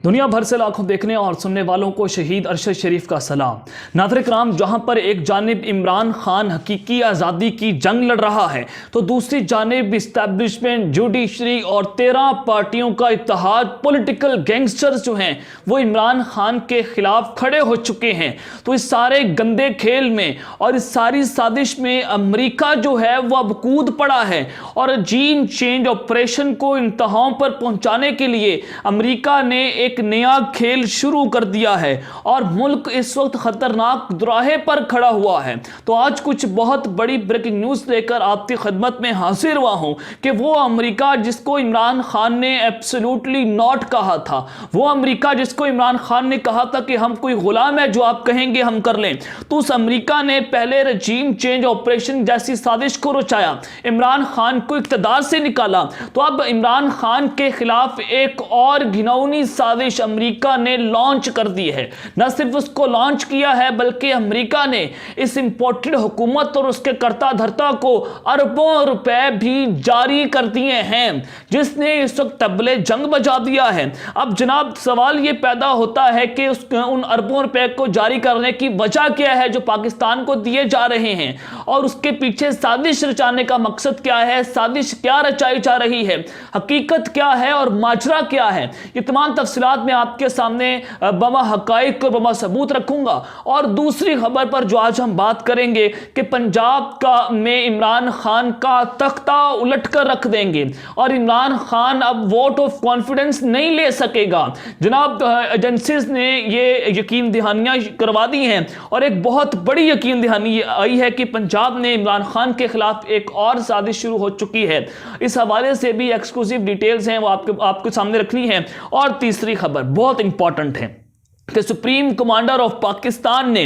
दुनिया भर से लाखों देखने और सुनने वालों को शहीद अरशद शरीफ का सलाम। नाज़रीन किराम, जहां पर एक जानिब इमरान खान हकीकी आज़ादी की जंग लड़ रहा है तो दूसरी जानिब इस्टेब्लिशमेंट, जुडिशरी और 13 पार्टियों का इत्तेहाद, पॉलिटिकल गैंगस्टर्स जो हैं वो इमरान खान के खिलाफ खड़े हो चुके हैं। तो इस सारे गंदे खेल में और इस सारी साजिश में अमेरिका जो है वह अब कूद पड़ा है और जीन चेंज ऑपरेशन को इंतहाओं पर पहुंचाने के लिए अमेरिका ने एक नया खेल शुरू कर दिया है और मुल्क इस वक्त खतरनाक दुराहे पर खड़ा हुआ है। तो आज कुछ बहुत बड़ी ब्रेकिंग न्यूज़ लेकर आपकी खिदमत में हाजिर हुआ हूं कि वो अमेरिका जिसको इमरान खान ने एब्सोल्युटली नॉट कहा था, वो अमेरिका जिसको इमरान खान ने कहा था कि हम कोई गुलाम है, जो आप कहेंगे हम कर लें, तो उस अमेरिका ने पहले रजीम चेंज ऑपरेशन जैसी साजिश को रचाया, इमरान खान को इक़्तिदार से निकाला। तो अब इमरान खान के खिलाफ एक और घिनौनी साजिश अमेरिका ने लॉन्च कर दी है। न सिर्फ उसको लॉन्च किया है बल्कि अमेरिका ने इस इंपोर्टेड हुकूमत और उसके कर्ता धर्ता को अरबों रुपए भी जारी कर दिए हैं, जिसने इस वक्त तबले जंग बजा दिया है। अब जनाब सवाल यह पैदा होता है कि उन अरबों रुपए को जारी करने की वजह क्या है जो पाकिस्तान को दिए जा रहे हैं और उसके पीछे साजिश रचाने का मकसद क्या है, साजिश क्या रचाई जा रही है, हकीकत क्या है और माजरा क्या है। ये तमाम तफसीलात मैं आपके सामने बमा हकाइक और बमा सबूत रखूंगा। और दूसरी खबर पर जो आज हम बात करेंगे कि पंजाब का में इमरान खान का तख्ता उलट कर रख देंगे और इमरान खान अब वोट ऑफ कॉन्फिडेंस नहीं ले सकेगा। जनाब एजेंसीज ने ये यकीन दहानियां करवा दी हैं और एक बहुत बड़ी यकीन दहानी आई है कि पंजाब ने इमरान खान के खिलाफ एक और साजिश शुरू हो चुकी है। इस हवाले से भी एक्सक्लूसिव डिटेल्स हैं वो आपके सामने रखनी है। और तीसरी खबर बहुत इंपॉर्टेंट है कि सुप्रीम कमांडर ऑफ पाकिस्तान ने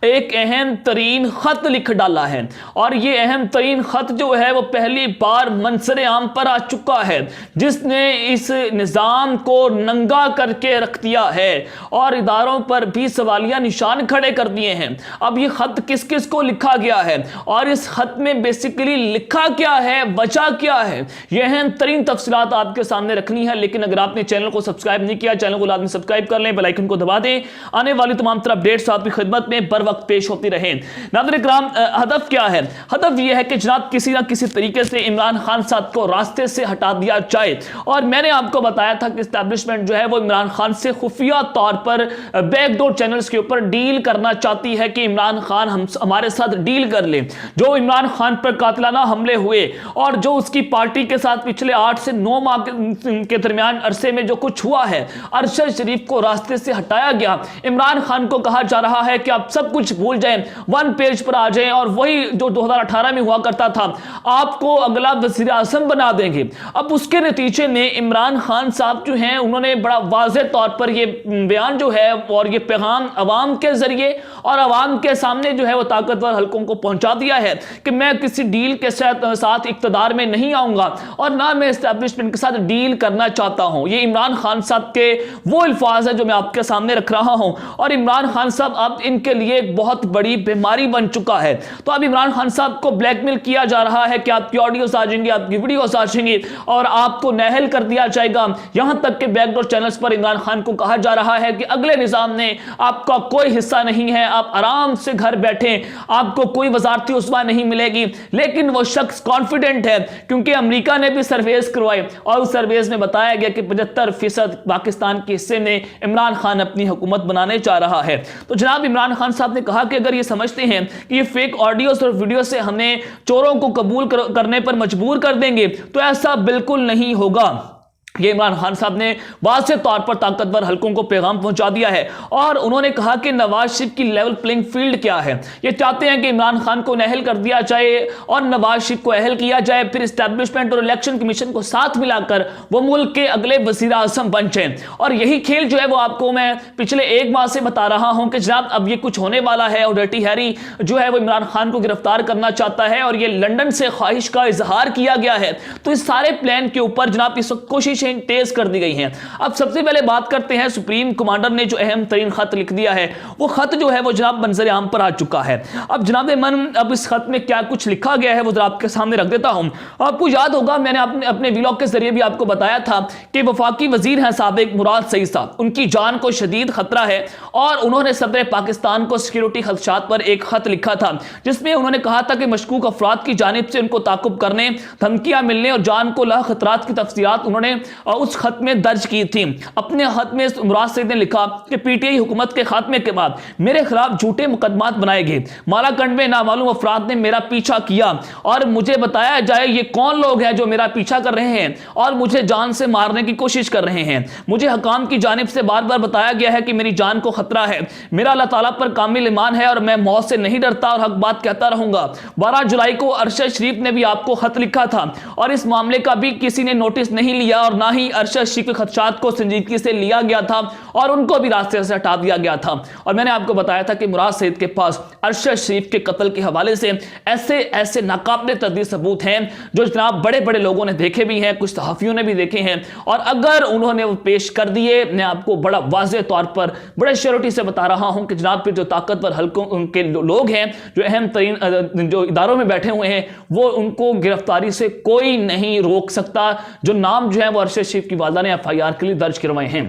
एक अहम तरीन खत लिख डाला है और ये अहम तरीन खत जो है वो पहली बार मंसरे आम पर आ चुका है, जिसने इस निज़ाम को नंगा करके रख दिया है और इदारों पर भी सवालिया निशान खड़े कर दिए हैं। अब ये खत किस किस को लिखा गया है और इस खत में बेसिकली लिखा क्या है, वजह क्या है, ये अहम तरीन तफसीलात आपके सामने रखनी है। लेकिन अगर आपने चैनल को सब्सक्राइब नहीं किया, चैनल को लाजमी सब्सक्राइब कर लें, बेल आइकन को दबा दें, आने वाली तमाम तरह अपडेट्स आपकी खिदमत में बर वक्त पेश होती रहे। नाज़रीन किराम, हदफ क्या है? हदफ यह है कि जनाब किसी ना किसी तरीके से इमरान खान साहब को रास्ते से हटा दिया जाए। और मैंने आपको बताया था कि एस्टैब्लिशमेंट जो है वो इमरान खान से खुफिया तौर पर बैकडोर चैनल्स के ऊपर डील करना चाहती है कि इमरान खान हमारे साथ डील कर ले। जो इमरान खान पर कातिलाना हमले हुए और जो उसकी पार्टी के साथ पिछले 8 से 9 माह के दरमियान अरसे में जो कुछ हुआ है, अरशद शरीफ को रास्ते से हटाया गया। इमरान खान को कहा जा रहा है कि आप सब कुछ भूल जाएं, वन पेज पर आ जाएं और वही जो 2018 में हुआ करता था आपको अगला वज़ीर आज़म बना देंगे। अब उसके नतीजे में इमरान खान साहब जो हैं उन्होंने बड़ा वाज़ेह तौर पर ये बयान जो है और ये पैगाम अवाम के जरिए और अवाम के सामने जो है वो ताकतवर हलकों को पहुंचा दिया है कि मैं किसी डील के साथ इक़्तिदार में नहीं आऊंगा और ना मैं एस्टैब्लिशमेंट के साथ डील करना चाहता हूं। ये इमरान खान साहब के वो अल्फाज है जो मैं आपके सामने रख रहा हूं और इमरान खान साहब अब इनके लिए एक बहुत बड़ी बीमारी बन चुका है। तो अब इमरान खान साहब को ब्लैकमेल किया जा रहा है कि आपकी ऑडियोस आ जाएंगी, आपकी वीडियोस आ जाएंगी और आपको नाअहल कर दिया जाएगा। यहां तक कि बैकडोर चैनल्स पर इमरान खान को कहा जा रहा है कि अगले निजाम ने आपका कोई हिस्सा नहीं है, आप आराम से घर बैठे, आपको कोई वजारती उस्मा नहीं मिलेगी। लेकिन वो शख्स कॉन्फिडेंट है क्योंकि अमेरिका ने भी सर्वेस करवाए और उस सर्वेस में बताया गया कि 75% पाकिस्तान के हिस्से में इमरान खान अपनी हुकूमत बनाने जा रहा है। तो जनाब इमरान खान साहब ने कहा कि अगर ये समझते हैं कि ये फेक ऑडियोस और वीडियो से हमें चोरों को कबूल करने पर मजबूर कर देंगे तो ऐसा बिल्कुल नहीं होगा। ये इमरान खान साहब ने वाज़ेह तौर पर ताकतवर हलकों को पैगाम पहुंचा दिया है और उन्होंने कहा कि नवाज शरीफ की लेवल प्लेइंग फील्ड क्या है। ये चाहते हैं कि इमरान खान को नाअहल कर दिया जाए और नवाज शरीफ को अहल किया जाए, फिर एस्टैब्लिशमेंट और इलेक्शन कमीशन को साथ मिलाकर वो मुल्क के अगले वज़ीर आज़म बन जाएं। और यही खेल जो है वो आपको मैं पिछले 1 माह से बता रहा हूं कि जनाब अब ये कुछ होने वाला है और डर्टी हैरी जो है वो इमरान खान को गिरफ्तार करना चाहता है और ये लंदन से ख्वाहिश का इजहार किया गया है। तो इस सारे प्लान के ऊपर जनाब इस वक्त कोशिश कोशिशें तेज कर दी गई हैं। अब सबसे पहले बात करते हैं सुप्रीम कमांडर ने जो अहम तरीन खत लिख दिया है, वो खत जो है वो जनाब मंजर आम पर आ चुका है। अब जनाब मन अब इस खत में क्या कुछ लिखा गया है वो जरा आपके सामने रख देता हूं। आपको याद होगा मैंने अपने व्लॉग के जरिए भी आपको बताया था कि वफाकी वजीर हैं साबिक मुराद सईद साहब, उनकी जान को शदीद खतरा है और उन्होंने सदर पाकिस्तान को सिक्योरिटी खदशात पर एक खत लिखा था जिसमें उन्होंने कहा था कि मशकूक अफराद की जानिब से उनको ताकुब करने, धमकियां मिलने और जान को लाख खतरात की तफसीलात उन्होंने उस खत में दर्ज की थी। अपने खत में मुराद सईद ने लिखा कि पीटीआई हुकूमत के खात्मे के बाद मेरे खिलाफ झूठे मुकदमात बनाए गए, मालाकंड में नामालूम अफराद ने मेरा पीछा किया और मुझे बताया जाए ये कौन लोग हैं जो मेरा पीछा कर रहे हैं और मुझे जान से मारने की कोशिश कर रहे हैं। मुझे हकाम की जानिब से बार बार बताया गया है कि मेरी जान को खतरा है। मेरा अल्लाह ताला पर कामिल ईमान है और मैं मौत से नहीं डरता और हक बात कहता रहूंगा। 12 जुलाई को अरशद शरीफ ने भी आपको खत लिखा था और इस मामले का भी किसी ने नोटिस नहीं लिया और ना ही अरशद शरीफ के खदशात को संजीदगी से लिया गया था और उनको भी रास्ते से हटा दिया गया था। और मैंने आपको बताया था कि मुराद सईद के पास अरशद शरीफ के कत्ल के हवाले से ऐसे ऐसे नाकाबिले तर्दीद सबूत हैं जो जनाब बड़े बड़े लोगों ने देखे भी हैं, कुछ सहाफियों ने भी देखे हैं और अगर उन्होंने वो पेश कर दिए, मैं आपको बड़ा वाज़ेह तौर पर बड़े श्योरिटी से बता रहा हूं कि जनाब फिर जो ताकतवर हल्कों उनके लोग हैं जो अहम तरीन जो इदारों में बैठे हुए हैं वो उनको गिरफ्तारी से कोई नहीं रोक सकता। जो नाम जो है वो अरशद शरीफ की वालदा ने FIR के लिए दर्ज करवाए हैं।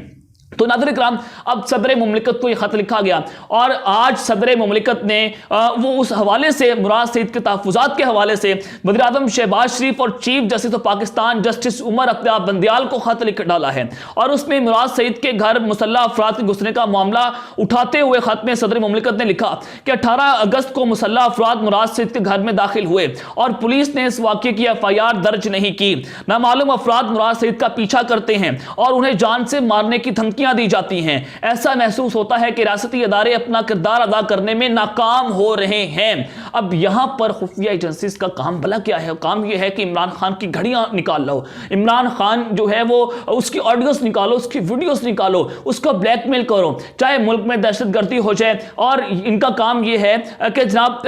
तो नाज़रीन इकराम, अब सदर मुमलिकत को यह खत लिखा गया और आज सदर मुमलिकत ने वो उस हवाले से मुराद सईद के तहफ़्फ़ुज़ात के हवाले से वज़ीर आज़म शहबाज शरीफ और chief justice of Pakistan justice Umar Akhtar Bandial को खत लिख डाला है और उसमें मुराद सईद के घर मुसल्लह अफराद के घुसने का मामला उठाते हुए खत में सदर मुमलिकत ने लिखा कि 18 अगस्त को मुसल्लह अफराद मुराद सईद के घर में दाखिल हुए और पुलिस ने इस वाक़े की FIR दर्ज नहीं की। नामालूम अफराद मुराद सईद का पीछा करते हैं और उन्हें जान से मारने की धमकियां दी जाती हैं। ऐसा महसूस होता है कि रियासती इदारे अपना किरदार अदा करने में नाकाम हो रहे हैं। अब यहां पर खुफिया एजेंसीज का काम भला क्या है? काम यह है कि इमरान खान की घड़ियां निकाल लो, इमरान खान जो है वो उसकी ऑडियोस निकालो, उसकी वीडियोस निकालो, उसको ब्लैकमेल करो, चाहे मुल्क में दहशतगर्दी हो जाए। और इनका काम यह है कि जनाब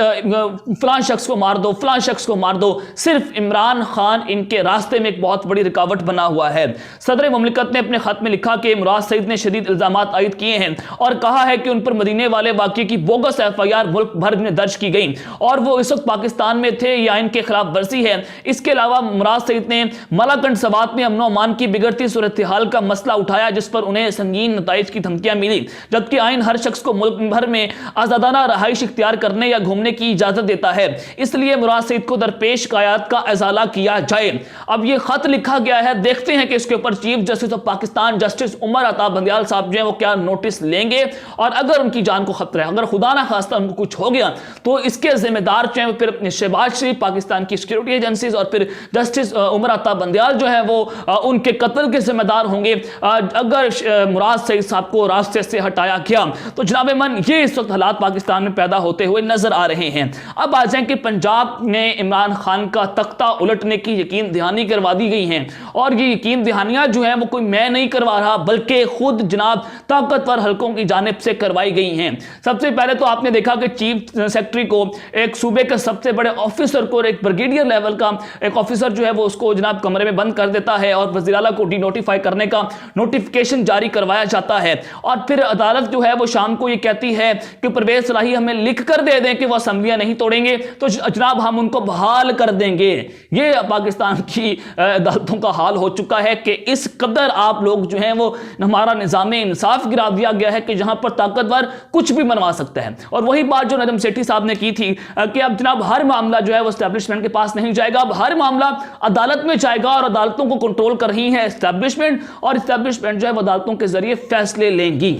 फलां शख्स को मार दो, फलां शख्स को मार दो। सिर्फ इमरान खान इनके रास्ते में एक बहुत बड़ी रुकावट बना हुआ है। सदर मुमलिकत ने अपने खत में लिखा कि मुराद सईद ने शदीद इल्जामात आयद किए हैं और कहा है कि उन पर मदीने वाले वाक़े की बोगस FIR मुल्क भर में दर्ज की गई और वो इस वक्त पाकिस्तान में थे, यह आइन के खिलाफ वर्जी है। इसके अलावा मुराद सईद ने मलाकंड सवात में अमन अमान की बिगड़ती सूरत हाल का मसला उठाया जिस पर उन्हें संगीन नताइज की धमकियां मिली, जबकि आइन हर शख्स को मुल्क भर में आज़ादाना रहाइश इख्तियार करने या घूमने की इजाजत देता है। इसलिए मुराद सईद को दरपेश कायद का अजाला किया जाए। अब यह खत लिखा गया है, देखते हैं कि इसके ऊपर chief justice of Pakistan justice Umar Ata Bandial साहब जो है वो क्या नोटिस लेंगे और अगर उनकी जान को खतरा है, अगर खुदा ना खास्ता उनको कुछ हो गया तो इसके जिम्मेदार जो है फिर शहबाज शरीफ, पाकिस्तान की सिक्योरिटी एजेंसीज और फिर जस्टिस उमर अता बंदियाल जो है वो उनके कत्ल के जिम्मेदार होंगे अगर मुराद सईद साहब को रास्ते से हटाया गया। तो जनाब मन ये इस वक्त हालात पाकिस्तान में पैदा होते हुए नजर आ रहे हैं। अब आ जाए कि पंजाब में इमरान खान का तख्ता उलटने की यकीन दहानी करवा दी गई है और ये यकीन दहानियां जो है वो कोई मैं नहीं करवा रहा बल्कि खुद जनाब ताकतवर हल्कों की जानिब से करवाई गई हैं। सबसे पहले तो आपने देखा कि चीफ सेक्रेटरी को, एक सूबे के सबसे बड़े ऑफिसर को, एक ब्रिगेडियर लेवल का एक ऑफिसर जो है वो उसको जनाब कमरे में बंद कर देता है और वज़ीर आला को डिनोटिफाई करने का नोटिफिकेशन जारी करवाया जाता है। और फिर अदालत जो है वो शाम को ये कहती है कि परवेज सलाही हमें लिख कर दे दें कि वो असम्बलियां नहीं तोड़ेंगे तो जनाब हम उनको बहाल कर देंगे। ये पाकिस्तान की अदालतों का हाल हो चुका है कि इस कदर आप लोग जो हैं वो हमारा निज़ाम इंसाफ गिरा दिया गया है कि जहां पर ताकतवर कुछ भी मनवा सकता है। और वही बात जो नजम सेठी साहब ने की थी कि अब जनाब हर मामला जो है वो एस्टैब्लिशमेंट के पास नहीं जाएगा, अब हर मामला अदालत में जाएगा और अदालतों को कंट्रोल कर रही है एस्टैब्लिशमेंट और एस्टैब्लिशमेंट जो है वो अदालतों के जरिए फैसले लेंगी।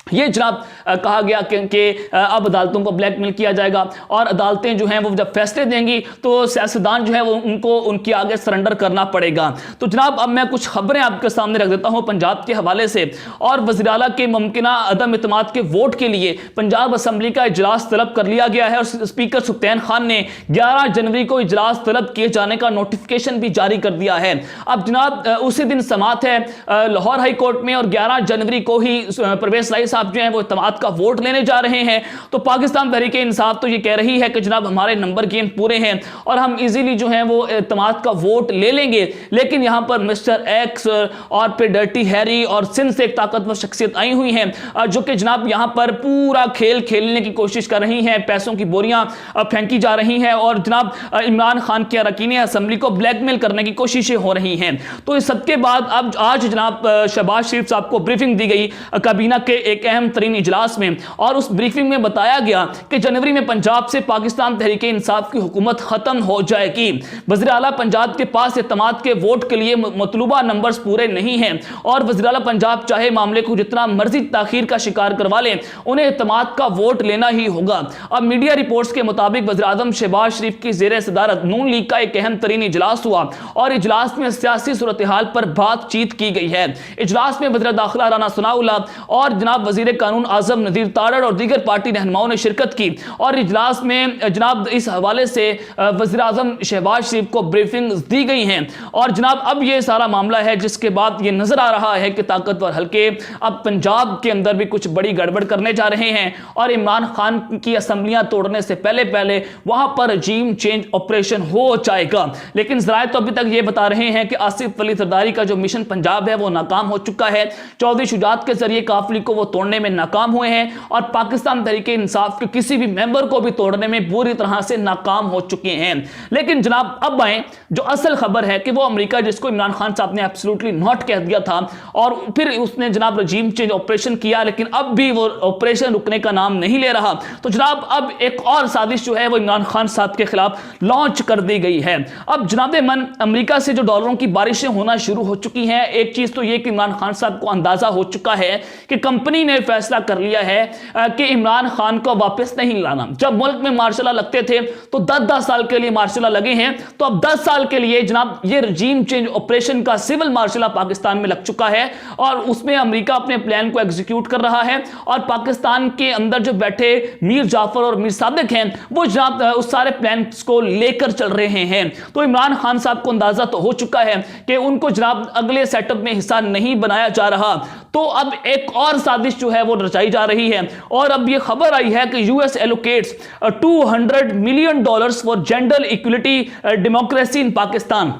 ये जनाब कहा गया कि अब अदालतों को ब्लैकमेल किया जाएगा और अदालतें जो हैं वो जब फैसले देंगी तो सियासतदान जो है वो उनको उनके आगे सरेंडर करना पड़ेगा। तो जनाब अब मैं कुछ खबरें आपके सामने रख देता हूं पंजाब के हवाले से। और वज़ीर आला के मुमकिना अदम इत्मीनान के वोट के लिए पंजाब असम्बली का इजलास तलब कर लिया गया है और स्पीकर सुख्तैन खान ने 11 जनवरी को इजलास तलब किए जाने का नोटिफिकेशन भी जारी कर दिया है। अब जनाब उसी दिन समात है लाहौर हाई कोर्ट में और 11 जनवरी को ही परवेज सलाही साहब साहब जो है वो इत्तेमाद का वोट लेने जा रहे हैं, तो पाकिस्तान तहरीक इंसाफ तो ये कह रही है कि जनाब हमारे नंबर गेम पूरे हैं और हम इजीली जो है वो इत्तेमाद का वोट ले लेंगे। लेकिन यहां पर मिस्टर एक्स और फिर डर्टी हैरी और सिंध से एक ताकतवर शख्सियत आई हुई हैं जो कि जनाब यहां पर पूरा खेल खेलने की कोशिश कर रही हैं, पैसों की बोरियां फेंकी जा रही हैं और जनाब इमरान खान के अरकान असेंबली को ब्लैकमेल करने की कोशिशें हो रही हैं। तो इस सबके बाद अब आज जनाब शहबाज शरीफ साहब को ब्रीफिंग दी गई काबीना के एक अहम तरीन इजलास में, और उस ब्रीफिंग में बताया गया कि जनवरी में पंजाब से पाकिस्तान तहरीक इंसाफ की हुकूमत खत्म हो जाएगी। वज़ीर आला पंजाब के पास इत्तेमाद के वोट के लिए मतलूबा नंबर्स पूरे नहीं हैं और वज़ीर आला पंजाब चाहे मामले को जितना मर्जी ताखीर का शिकार करवा लें, उन्हें इत्तेमाद का वोट लेना ही होगा। अब मीडिया रिपोर्ट्स के मुताबिक वज़ीर आज़म शहबाज शरीफ की ज़ेर सदारत नून लीग का एक अहम तरीन इजलास हुआ और इजलास में सियासी सूरत हाल पर बातचीत की गई है। इजलास में वज़ीर दाखिला राना सनाउल्लाह और जनाब वज़ीर कानून आज़म नज़ीर तारड़ और दीगर पार्टी रहनुमाओं ने शिरकत की और इजलास में जनाब इस हवाले से वज़ीर आज़म शहबाज शरीफ को ब्रीफिंग दी गई हैं। और जनाब अब ये सारा मामला है जिसके बाद ये नजर आ रहा है कि ताकतवर हल्के अब पंजाब के अंदर भी कुछ बड़ी गड़बड़ करने जा रहे हैं और इमरान खान की असम्बलियां तोड़ने से पहले पहले वहां पर रजीम चेंज ऑपरेशन हो जाएगा। लेकिन ज़राए तो अभी तक ये बता रहे हैं कि आसिफ अली सरदारी का जो मिशन पंजाब है वो नाकाम हो चुका है। चौधरी शुजात के जरिए काफिले को वो तोड़ने में नाकाम हुए हैं और पाकिस्तान तहरीक इंसाफ के किसी भी मेंबर को भी तोड़ने में बुरी तरह से नाकाम हो चुके हैं। लेकिन जनाब अब आए जो असल खबर है कि वो अमेरिका, जिसको इमरान खान साहब ने एब्सोल्युटली नॉट कह दिया था और फिर उसने जनाब रजीम चेंज ऑपरेशन किया, लेकिन अब भी वो ऑपरेशन रुकने का नाम नहीं ले रहा। तो जनाब अब एक और साजिश जो है वो इमरान खान साहब के खिलाफ लॉन्च कर दी गई है। अब जनाब मन अमेरिका से जो डॉलरों की बारिशें होना शुरू हो चुकी हैं, एक चीज तो ये कि इमरान खान साहब को अंदाजा हो चुका है कि कंपनी ने फैसला कर लिया है कि इमरान खान को वापस नहीं लाना। जब मुल्क में मार्शल लॉ लगते थे तो 10-10 साल के लिए मार्शल लॉ लगे हैं, तो अब 10 साल के लिए जनाब ये रजीम चेंज ऑपरेशन का सिविल मार्शल लॉ पाकिस्तान में लग चुका है और उसमें अमेरिका अपने प्लान को एग्जीक्यूट कर रहा है और पाकिस्तान के अंदर जो बैठे मीर जाफर और मीर सादिक हैं वो जनाब उस सारे प्लान्स को लेकर चल रहे हैं। तो इमरान खान साहब को अंदाजा तो हो चुका है कि उनको जनाब अगले सेटअप में हिस्सा नहीं बनाया जा रहा। तो अब एक और साजिश जो है वो रचाई जा रही है और अब ये खबर आई है कि US allocates $200 million for gender equality democracy in Pakistan.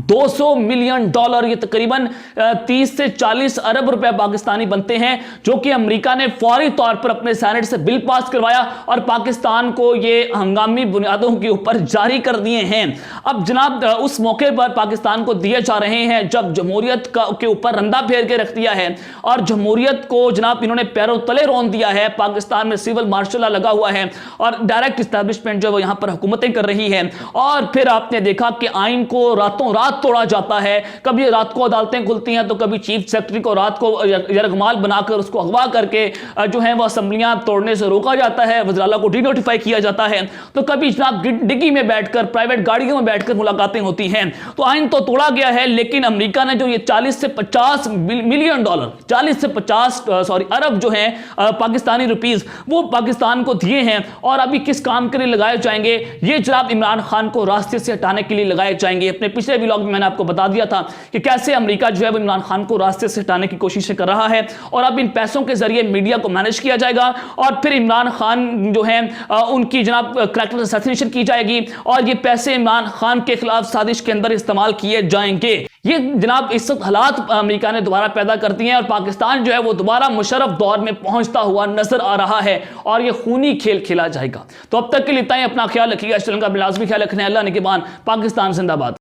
$200 million, ये तकरीबन 30 से 40 अरब रुपए पाकिस्तानी बनते हैं, जो कि अमेरिका ने फौरी तौर पर अपने सेनेट से बिल पास करवाया और पाकिस्तान को ये हंगामी बुनियादों के ऊपर जारी कर दिए हैं। अब जनाब उस मौके पर पाकिस्तान को दिए जा रहे हैं जब जमहूरियत के ऊपर रंदा फेर के रख दिया है और जमहूरियत को जनाब इन्होंने पैरों तले रौंद दिया है। पाकिस्तान में सिविल मार्शल लॉ लगा हुआ है और डायरेक्ट इस्टेब्लिशमेंट जो है यहाँ पर हुकूमतें कर रही है और फिर आपने देखा कि आइन को रातों रात तोड़ा जाता है। कभी रात को अदालतें खुलती हैं तो कभी चीफ सेक्रेटरी को रात को यरगमाल बनाकर उसको अगवा करके जो है वो असेंबलियां तोड़ने से रोका जाता है, वज़ीर आला को डिनोटिफाई किया जाता है। तो कभी जनाब डिग्गी में बैठकर, प्राइवेट गाड़ियों में बैठकर मुलाकातें होती हैं। तो आइन तो तोड़ा गया है, लेकिन अमेरिका ने जो ये 40 से 50 मिलियन डॉलर, 40 से 50 अरब जो है पाकिस्तानी रुपीस वो पाकिस्तान को दिए हैं और अभी किस काम के लिए लगाए जाएंगे, ये जनाब इमरान खान को रास्ते से हटाने के लिए लगाए जाएंगे। अपने पिछले व्लॉग में मैंने आपको बता दिया था कि कैसे अमेरिका जो है वो इमरान खान को रास्ते से हटाने की कोशिश कर रहा है और अब इन पैसों के जरिए मीडिया को मैनेज किया जाएगा और फिर इमरान खान जो है उनकी जनाब करैक्टर असैसिनेशन की जाएगी और ये पैसे इमरान खान के खिलाफ साजिश के अंदर इस्तेमाल किए जाएंगे। ये जनाब इस वक्त हालात अमेरिका ने दोबारा पैदा कर दिए हैं और पाकिस्तान जो है वो दोबारा मुशर्रफ दौर में पहुंचता हुआ नजर आ रहा है और ये खूनी खेल खेला जाएगा। तो अब तक के लिए इतना ही। अपना ख्याल रखिएगा, इस चैनल का लाजमी ख्याल रखना है। अल्लाह निगहबान। पाकिस्तान जिंदाबाद।